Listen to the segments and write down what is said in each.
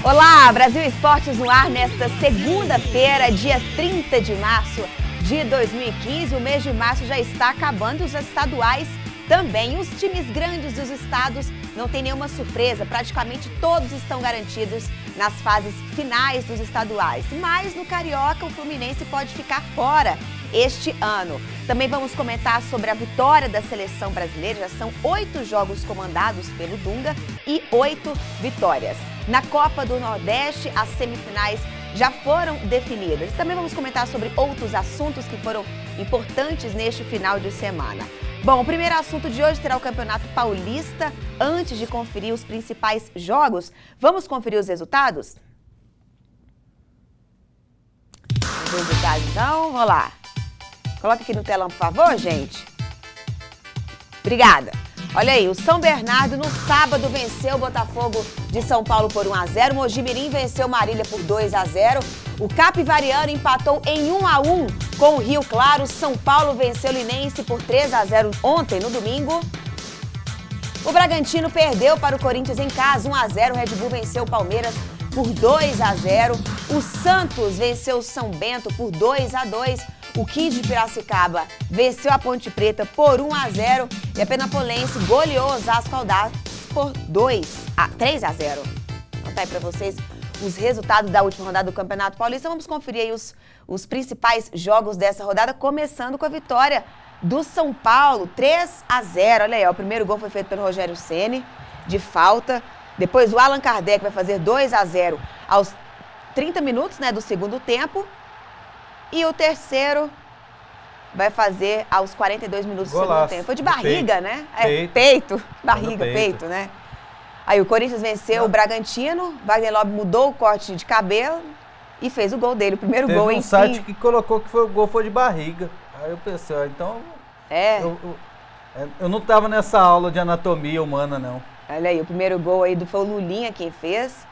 Olá, Brasil Esportes no ar nesta segunda-feira, dia 30 de março de 2015. O mês de março já está acabando e os estaduais também. Os times grandes dos estados não tem nenhuma surpresa, praticamente todos estão garantidos nas fases finais dos estaduais. Mas no Carioca o Fluminense pode ficar fora este ano. Também vamos comentar sobre a vitória da seleção brasileira. Já são 8 jogos comandados pelo Dunga e 8 vitórias. Na Copa do Nordeste, as semifinais já foram definidas. Também vamos comentar sobre outros assuntos que foram importantes neste final de semana. Bom, o primeiro assunto de hoje será o Campeonato Paulista. Antes de conferir os principais jogos, vamos conferir os resultados? Os resultados, então, vamos lá. Coloca aqui no telão, por favor, gente. Obrigada. Olha aí, o São Bernardo no sábado venceu o Botafogo de São Paulo por 1-0. O Mojimirim venceu Marília por 2-0. O Capivariano empatou em 1-1 com o Rio Claro. São Paulo venceu o Linense por 3-0 ontem, no domingo. O Bragantino perdeu para o Corinthians em casa, 1-0. O Red Bull venceu o Palmeiras por 2-0. O Santos venceu o São Bento por 2-2. O 15 de Piracicaba venceu a Ponte Preta por 1-0 e a Penapolense goleou o Osasco Caldas por 3-0. Vou contar aí para vocês os resultados da última rodada do Campeonato Paulista. Vamos conferir aí os principais jogos dessa rodada, começando com a vitória do São Paulo, 3-0. Olha aí, ó, o primeiro gol foi feito pelo Rogério Ceni, de falta. Depois o Allan Kardec vai fazer 2-0 aos 30 minutos, né, do segundo tempo. E o terceiro vai fazer aos 42 minutos do segundo tempo. Foi de barriga, né? Peito. Barriga, peito, né? Aí o Corinthians venceu o Bragantino. Wagner Love mudou o corte de cabelo e fez o gol dele. O primeiro gol, enfim. Teve um site que colocou que o gol foi de barriga. Aí eu pensei, ó, então... Eu não estava nessa aula de anatomia humana, não. Olha aí, o primeiro gol aí foi o Lulinha quem fez.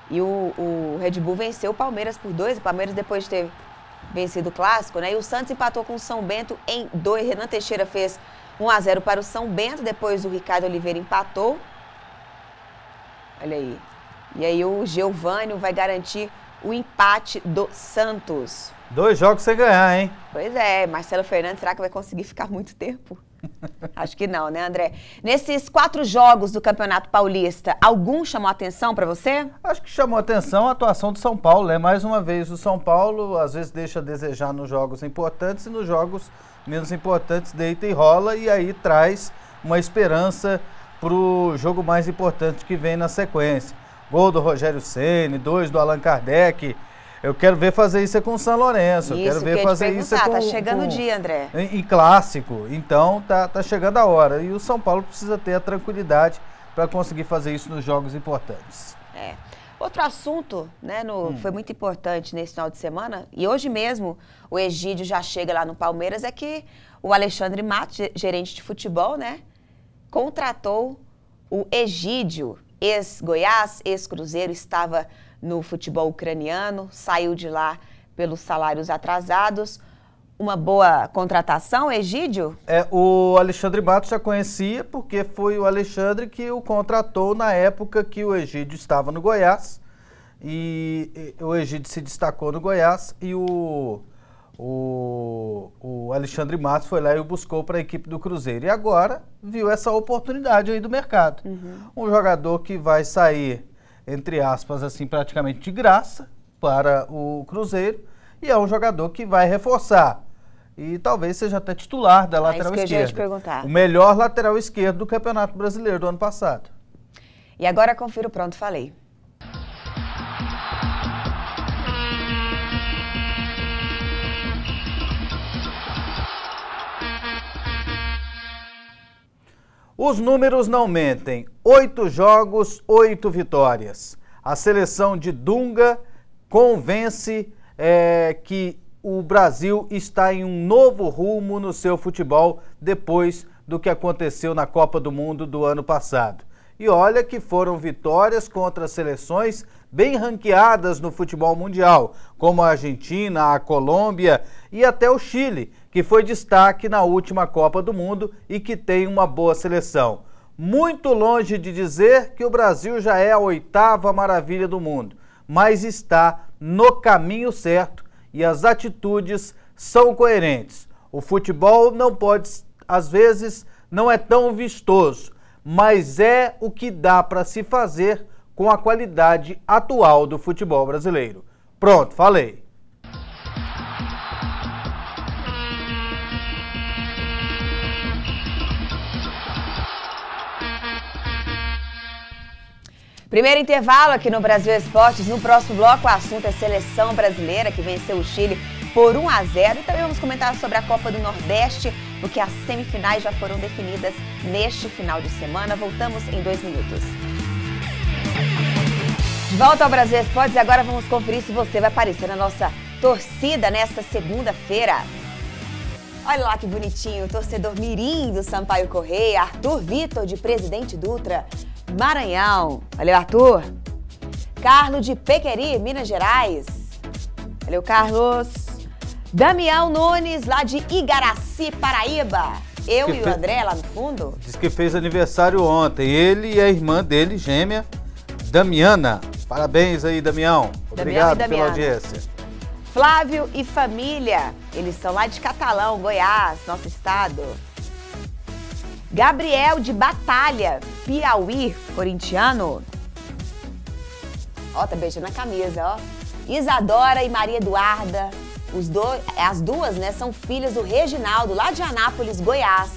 E o Red Bull venceu o Palmeiras por 2. O Palmeiras depois de ter vencido o Clássico, né? E o Santos empatou com o São Bento em 2. Renan Teixeira fez 1-0 para o São Bento. Depois o Ricardo Oliveira empatou. Olha aí. E aí o Geovânio vai garantir o empate do Santos. 2 jogos sem ganhar, hein? Pois é. Marcelo Fernandes, será que vai conseguir ficar muito tempo? Acho que não, né, André? Nesses 4 jogos do Campeonato Paulista, algum chamou a atenção para você? Acho que chamou a atenção a atuação do São Paulo, né? Mais uma vez, o São Paulo às vezes deixa a desejar nos jogos importantes e nos jogos menos importantes deita e rola, e aí traz uma esperança pro jogo mais importante que vem na sequência. Gol do Rogério Ceni, 2 do Allan Kardec. Eu quero ver fazer isso com o São Lourenço. Isso, eu quero ver fazer isso com... Tá chegando o dia, André. Em clássico. Então, tá chegando a hora. E o São Paulo precisa ter a tranquilidade para conseguir fazer isso nos jogos importantes. Outro assunto, né, foi muito importante nesse final de semana, e hoje mesmo o Egídio já chega lá no Palmeiras, é que o Alexandre Matos, gerente de futebol, né, contratou o Egídio, ex-Goiás, ex-Cruzeiro, estava no futebol ucraniano, saiu de lá pelos salários atrasados. Uma boa contratação, Egídio? O Alexandre Matos já conhecia, porque foi o Alexandre que o contratou na época que o Egídio estava no Goiás. E o Egídio se destacou no Goiás e o Alexandre Matos foi lá e o buscou para a equipe do Cruzeiro. E agora viu essa oportunidade aí do mercado. Um jogador que vai sair, entre aspas, assim, praticamente de graça para o Cruzeiro, e é um jogador que vai reforçar. E talvez seja até titular da lateral esquerda. Isso que eu ia te perguntar. O melhor lateral esquerdo do Campeonato Brasileiro do ano passado. E agora confira o Pronto Falei. Os números não mentem. 8 jogos, 8 vitórias. A seleção de Dunga convence que o Brasil está em um novo rumo no seu futebol depois do que aconteceu na Copa do Mundo do ano passado. E olha que foram vitórias contra seleções bem ranqueadas no futebol mundial, como a Argentina, a Colômbia e até o Chile, que foi destaque na última Copa do Mundo e que tem uma boa seleção. muito longe de dizer que o Brasil já é a 8ª maravilha do mundo, mas está no caminho certo e as atitudes são coerentes. O futebol não pode, às vezes, não é tão vistoso, mas é o que dá para se fazer com a qualidade atual do futebol brasileiro. Pronto, falei. Primeiro intervalo aqui no Brasil Esportes. No próximo bloco, o assunto é seleção brasileira, que venceu o Chile por 1-0. E também vamos comentar sobre a Copa do Nordeste, porque as semifinais já foram definidas neste final de semana. Voltamos em 2 minutos. De volta ao Brasil Esportes e agora vamos conferir se você vai aparecer na nossa torcida nesta segunda-feira. Olha lá que bonitinho, o torcedor mirim do Sampaio Corrêa, Arthur Vitor, de Presidente Dutra, Maranhão. Valeu, Arthur. Carlos de Pequeri, Minas Gerais. Valeu, Carlos. Damião Nunes, lá de Igaraci, Paraíba. Eu e o André lá no fundo. Diz que fez aniversário ontem. Ele e a irmã dele, gêmea, Damiana. Parabéns aí, Damião. Obrigado pela audiência. Flávio e família. Eles são lá de Catalão, Goiás, nosso estado. Gabriel de Batalha, Piauí, corintiano. Ó, tá beijando a camisa, ó. Isadora e Maria Eduarda, as duas, né, são filhas do Reginaldo, lá de Anápolis, Goiás.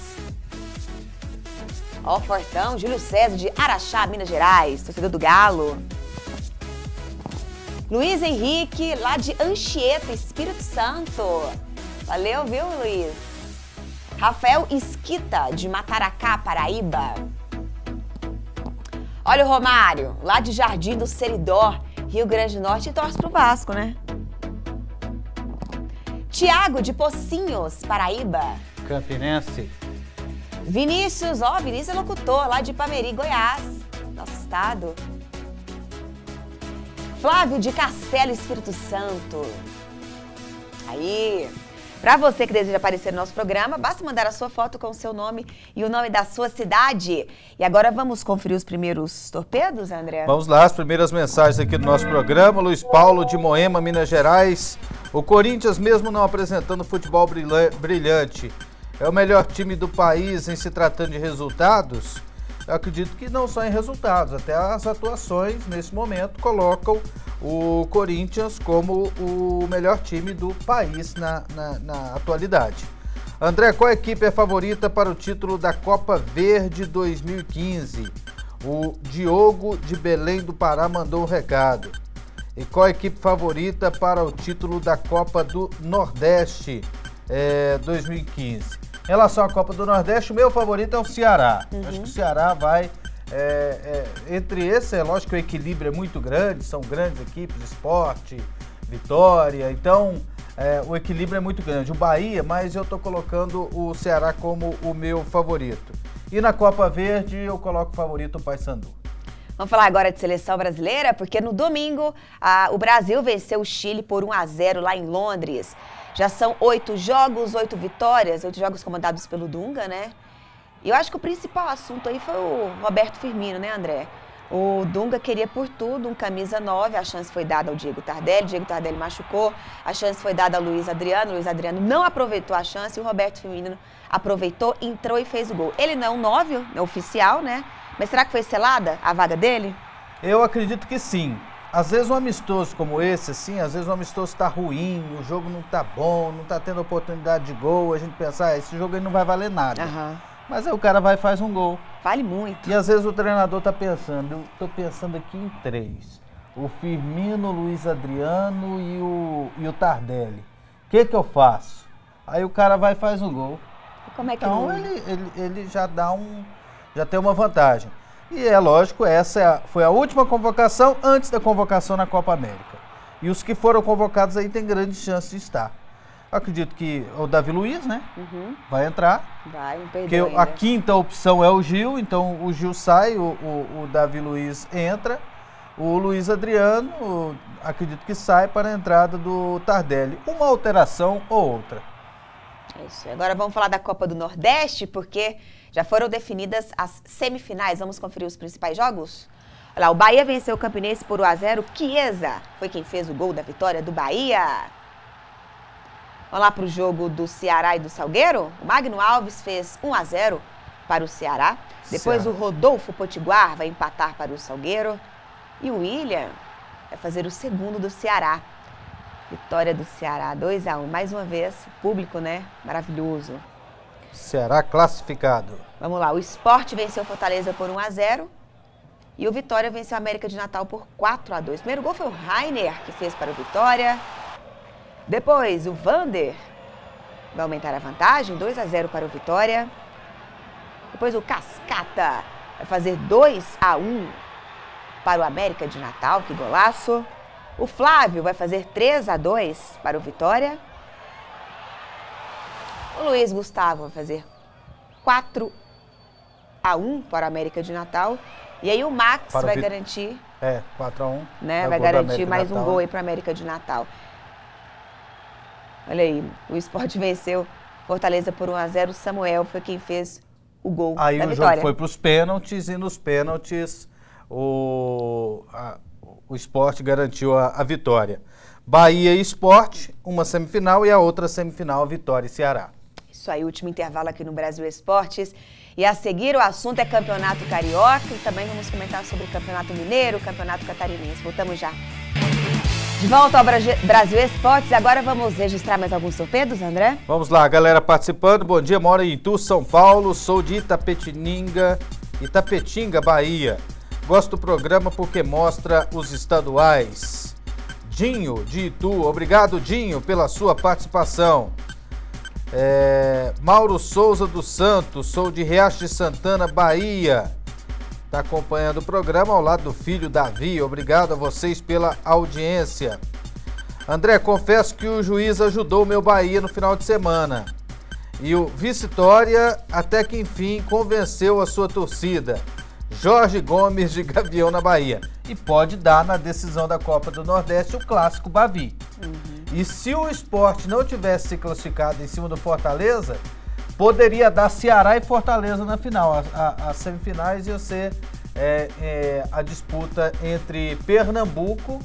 Ó, Fortão, Júlio César, de Araxá, Minas Gerais, torcedor do Galo. Luiz Henrique, lá de Anchieta, Espírito Santo. Valeu, viu, Luiz? Rafael Esquita, de Mataracá, Paraíba. Olha o Romário, lá de Jardim do Seridó, Rio Grande do Norte, e torce pro Vasco, né? Tiago, de Pocinhos, Paraíba. Campinense. Vinícius, ó, Vinícius é locutor, lá de Ipameri, Goiás, nosso estado. Flávio, de Castelo, Espírito Santo. Aí... Para você que deseja aparecer no nosso programa, basta mandar a sua foto com o seu nome e o nome da sua cidade. E agora vamos conferir os primeiros torpedos, André? Vamos lá, as primeiras mensagens aqui do nosso programa. Luiz Paulo, de Moema, Minas Gerais. O Corinthians, mesmo não apresentando futebol brilhante, é o melhor time do país em se tratando de resultados? Eu acredito que não só em resultados, até as atuações nesse momento colocam o Corinthians como o melhor time do país na atualidade. André, qual equipe é favorita para o título da Copa Verde 2015? O Diogo de Belém do Pará mandou um recado. E qual a equipe favorita para o título da Copa do Nordeste 2015? Em relação à Copa do Nordeste, o meu favorito é o Ceará. Acho que o Ceará vai... entre esses, é lógico que o equilíbrio é muito grande, são grandes equipes, Sport, Vitória, então o equilíbrio é muito grande. O Bahia, mas eu estou colocando o Ceará como o meu favorito. E na Copa Verde eu coloco o favorito o Paysandu. Vamos falar agora de seleção brasileira, porque no domingo o Brasil venceu o Chile por 1-0 lá em Londres. Já são 8 jogos, 8 vitórias, 8 jogos comandados pelo Dunga, né? E eu acho que o principal assunto aí foi o Roberto Firmino, né, André? O Dunga queria por tudo um camisa 9, a chance foi dada ao Diego Tardelli machucou, a chance foi dada ao Luiz Adriano não aproveitou a chance e o Roberto Firmino aproveitou, entrou e fez o gol. Ele não é um 9, é oficial, né? Mas será que foi selada a vaga dele? Eu acredito que sim. Às vezes um amistoso como esse, assim, às vezes um amistoso tá ruim, o jogo não tá bom, não tá tendo oportunidade de gol, a gente pensa, esse jogo aí não vai valer nada. Mas aí o cara vai e faz um gol. Vale muito. E às vezes o treinador tá pensando, eu tô pensando aqui em 3. O Firmino, o Luiz Adriano e o Tardelli. O que eu faço? Aí o cara vai e faz um gol. E como é que então ele já já tem uma vantagem. E é lógico, essa foi a última convocação antes da convocação na Copa América. E os que foram convocados aí têm grande chance de estar. Acredito que o Davi Luiz, né? Vai entrar. Vai, não perdeu porque a quinta opção é o Gil, então o Gil sai, o Davi Luiz entra. O Luiz Adriano, acredito que sai para a entrada do Tardelli. Uma alteração ou outra. É isso. Agora vamos falar da Copa do Nordeste, porque já foram definidas as semifinais. Vamos conferir os principais jogos? Olha lá, o Bahia venceu o Campinense por 1-0. Chiesa foi quem fez o gol da vitória do Bahia. Vamos lá para o jogo do Ceará e do Salgueiro. O Magno Alves fez 1-0 para o Ceará. Depois o Rodolfo Potiguar vai empatar para o Salgueiro. E o William vai fazer o segundo do Ceará. Vitória do Ceará, 2-1. Mais uma vez, público, né? Maravilhoso. Ceará classificado. Vamos lá, o Sport venceu o Fortaleza por 1-0. E o Vitória venceu a América de Natal por 4-2. O primeiro gol foi o Rainer, que fez para o Vitória. Depois, o Vander vai aumentar a vantagem, 2-0 para o Vitória. Depois, o Cascata vai fazer 2-1 para o América de Natal, que golaço. O Flávio vai fazer 3-2 para o Vitória. O Luiz Gustavo vai fazer 4-1 para o América de Natal. E aí o Max vai garantir... 4-1. Né, vai garantir mais um gol aí para o América de Natal. Olha aí, o Sport venceu Fortaleza por 1-0. O Samuel foi quem fez o gol da vitória. Aí o jogo foi para os pênaltis e nos pênaltis o Sport garantiu a vitória. Bahia e Sport, uma semifinal e a outra semifinal, Vitória e Ceará. Isso aí, último intervalo aqui no Brasil Esportes. E a seguir o assunto é Campeonato Carioca e também vamos comentar sobre o Campeonato Mineiro, Campeonato Catarinense. Voltamos já. De volta ao Brasil Esportes, agora vamos registrar mais alguns torpedos, André? Vamos lá, galera participando. Bom dia, moro em Itu, São Paulo, sou de Itapetinga, Bahia. Gosto do programa porque mostra os estaduais. Dinho, de Itu, obrigado Dinho pela sua participação. Mauro Souza dos Santos, sou de Riacho de Santana, Bahia. Está acompanhando o programa ao lado do filho Davi. Obrigado a vocês pela audiência. André, confesso que o juiz ajudou o meu Bahia no final de semana. E o Vitória até que enfim convenceu a sua torcida. Jorge Gomes de Gavião na Bahia. E pode dar na decisão da Copa do Nordeste o clássico Bavi. E se o Sport não tivesse se classificado em cima do Fortaleza, poderia dar Ceará e Fortaleza na final. As semifinais iam ser a disputa entre Pernambuco,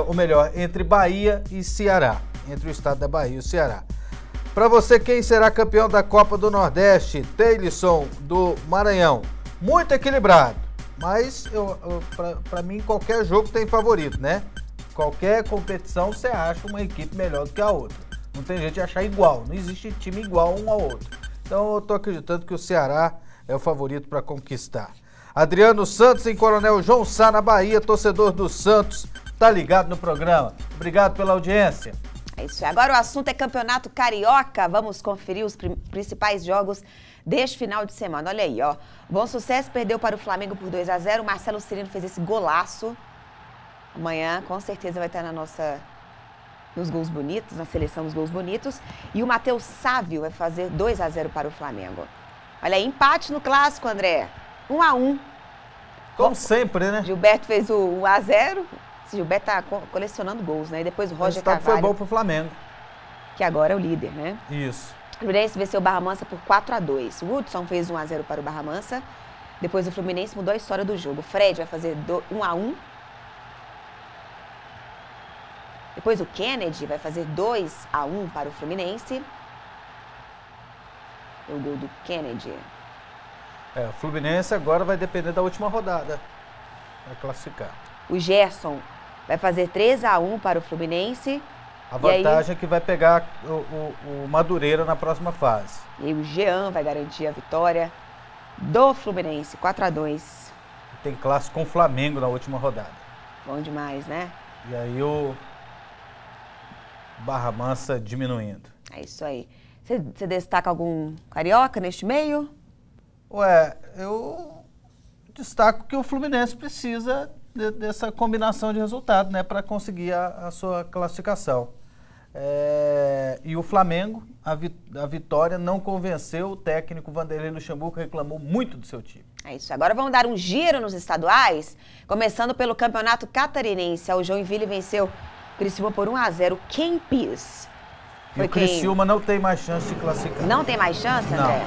ou melhor, entre Bahia e Ceará. Entre o estado da Bahia e o Ceará. Para você, quem será campeão da Copa do Nordeste? Teilson, do Maranhão. Muito equilibrado, mas para mim qualquer jogo tem favorito, né? Qualquer competição você acha uma equipe melhor do que a outra. Não tem jeito de achar igual, não existe time igual um ao outro. Então eu tô acreditando que o Ceará é o favorito para conquistar. Adriano Santos em Coronel João Sá, na Bahia, torcedor do Santos, tá ligado no programa. Obrigado pela audiência. É isso. Agora o assunto é Campeonato Carioca. Vamos conferir os principais jogos deste final de semana. Olha aí, ó. Bom Sucesso perdeu para o Flamengo por 2-0. O Marcelo Cirino fez esse golaço. Amanhã, com certeza, vai estar nos gols bonitos, na seleção dos gols bonitos. E o Matheus Sávio vai fazer 2-0 para o Flamengo. Olha aí, empate no clássico, André. 1-1. Como sempre, né? Gilberto fez o 1-0. Gilberto tá colecionando gols, né? E depois o Roger Carvalho. Foi bom pro Flamengo. Que agora é o líder, né? Isso. O Fluminense venceu o Barra Mansa por 4-2. O Hudson fez 1-0 para o Barra Mansa. Depois o Fluminense mudou a história do jogo. O Fred vai fazer 1-1. Depois o Kennedy vai fazer 2-1 para o Fluminense. O gol do Kennedy. O Fluminense agora vai depender da última rodada para classificar. O Gerson vai fazer 3-1 para o Fluminense. A vantagem é que vai pegar o Madureira na próxima fase. E o Jean vai garantir a vitória do Fluminense, 4-2. Tem clássico com o Flamengo na última rodada. Bom demais, né? E aí o Barra Mansa diminuindo. É isso aí. Você destaca algum carioca neste meio? Eu destaco que o Fluminense precisa dessa combinação de resultados, né, para conseguir a sua classificação. E o Flamengo, a vitória não convenceu o técnico Vanderlei Luxemburgo, reclamou muito do seu time. É isso. Agora vamos dar um giro nos estaduais, começando pelo Campeonato Catarinense. O Joinville venceu o Criciúma por 1-0. Kempis E o Criciúma não tem mais chance de classificar. Não tem mais chance, André?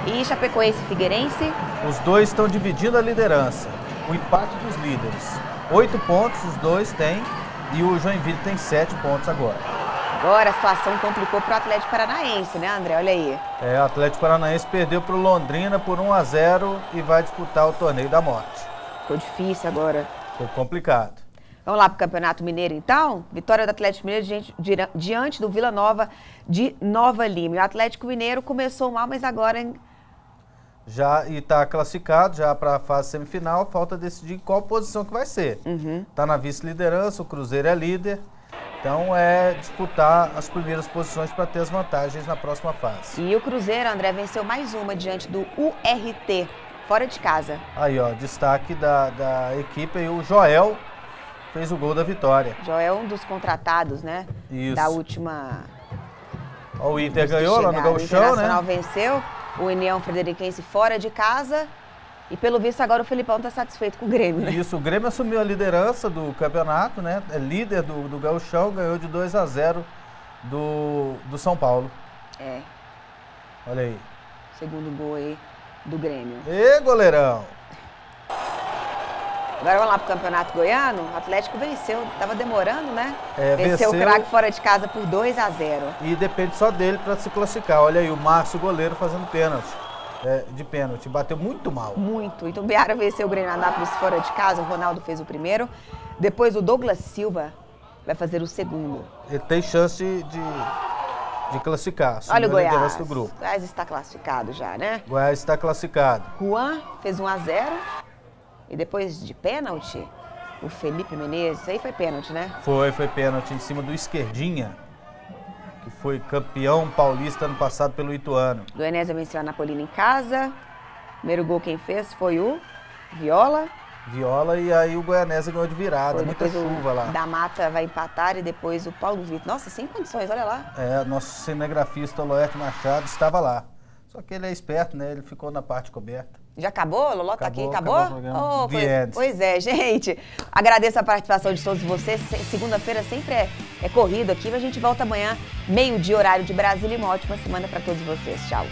Não. E Chapecoense e Figueirense? Os dois estão dividindo a liderança. O empate dos líderes. 8 pontos os dois têm e o Joinville tem 7 pontos agora. Agora a situação complicou para o Atlético Paranaense, né, André? Olha aí. O Atlético Paranaense perdeu para o Londrina por 1-0 e vai disputar o Torneio da Morte. Ficou difícil agora. Ficou complicado. Vamos lá para o Campeonato Mineiro, então? Vitória do Atlético Mineiro diante do Vila Nova de Nova Lima. E o Atlético Mineiro começou mal, mas agora... Já está classificado já para a fase semifinal, falta decidir qual posição que vai ser. Está na vice-liderança, o Cruzeiro é líder, então é disputar as primeiras posições para ter as vantagens na próxima fase. E o Cruzeiro, André, venceu mais uma diante do URT, fora de casa. Aí, ó, destaque da equipe e o Joel fez o gol da vitória. Joel é um dos contratados, né? Isso. Da última... O Inter ganhou lá no Gauchão, né? O Internacional venceu, o União Frederiquense fora de casa. E pelo visto agora o Felipão está satisfeito com o Grêmio, né? Isso, o Grêmio assumiu a liderança do campeonato, né? É líder do Gauchão, ganhou de 2-0 do São Paulo. Olha aí. Segundo gol aí do Grêmio. Ê, goleirão! Agora vamos lá pro Campeonato Goiano. O Atlético venceu, tava demorando, né? Venceu o Craque fora de casa por 2-0. E depende só dele para se classificar. Olha aí, o Márcio, goleiro, fazendo pênalti. De pênalti, bateu muito mal. Muito. Então o Beara venceu o Grêmio Anápolis fora de casa, o Ronaldo fez o primeiro. Depois o Douglas Silva vai fazer o segundo. Ele tem chance de classificar. Olha o Goiás. Do grupo. Goiás está classificado já, né? Goiás está classificado. Juan fez 1-0. E depois de pênalti, o Felipe Menezes, isso aí foi pênalti, né? Foi pênalti em cima do Esquerdinha, que foi campeão paulista ano passado pelo Ituano. Goianésia venceu a Napolina em casa. Primeiro gol quem fez foi o Viola. E aí o Goianésia ganhou de virada, muita chuva lá. Da Mata vai empatar e depois o Paulo Vitor. Nossa, sem condições, olha lá. Nosso cinegrafista Loerte Machado estava lá. Só que ele é esperto, né? Ele ficou na parte coberta. Já acabou? Loló tá aqui? Acabou? Pois é, gente. Agradeço a participação de todos vocês. Segunda-feira sempre é corrido aqui. A gente volta amanhã, meio-dia, horário de Brasília. E uma ótima semana para todos vocês. Tchau.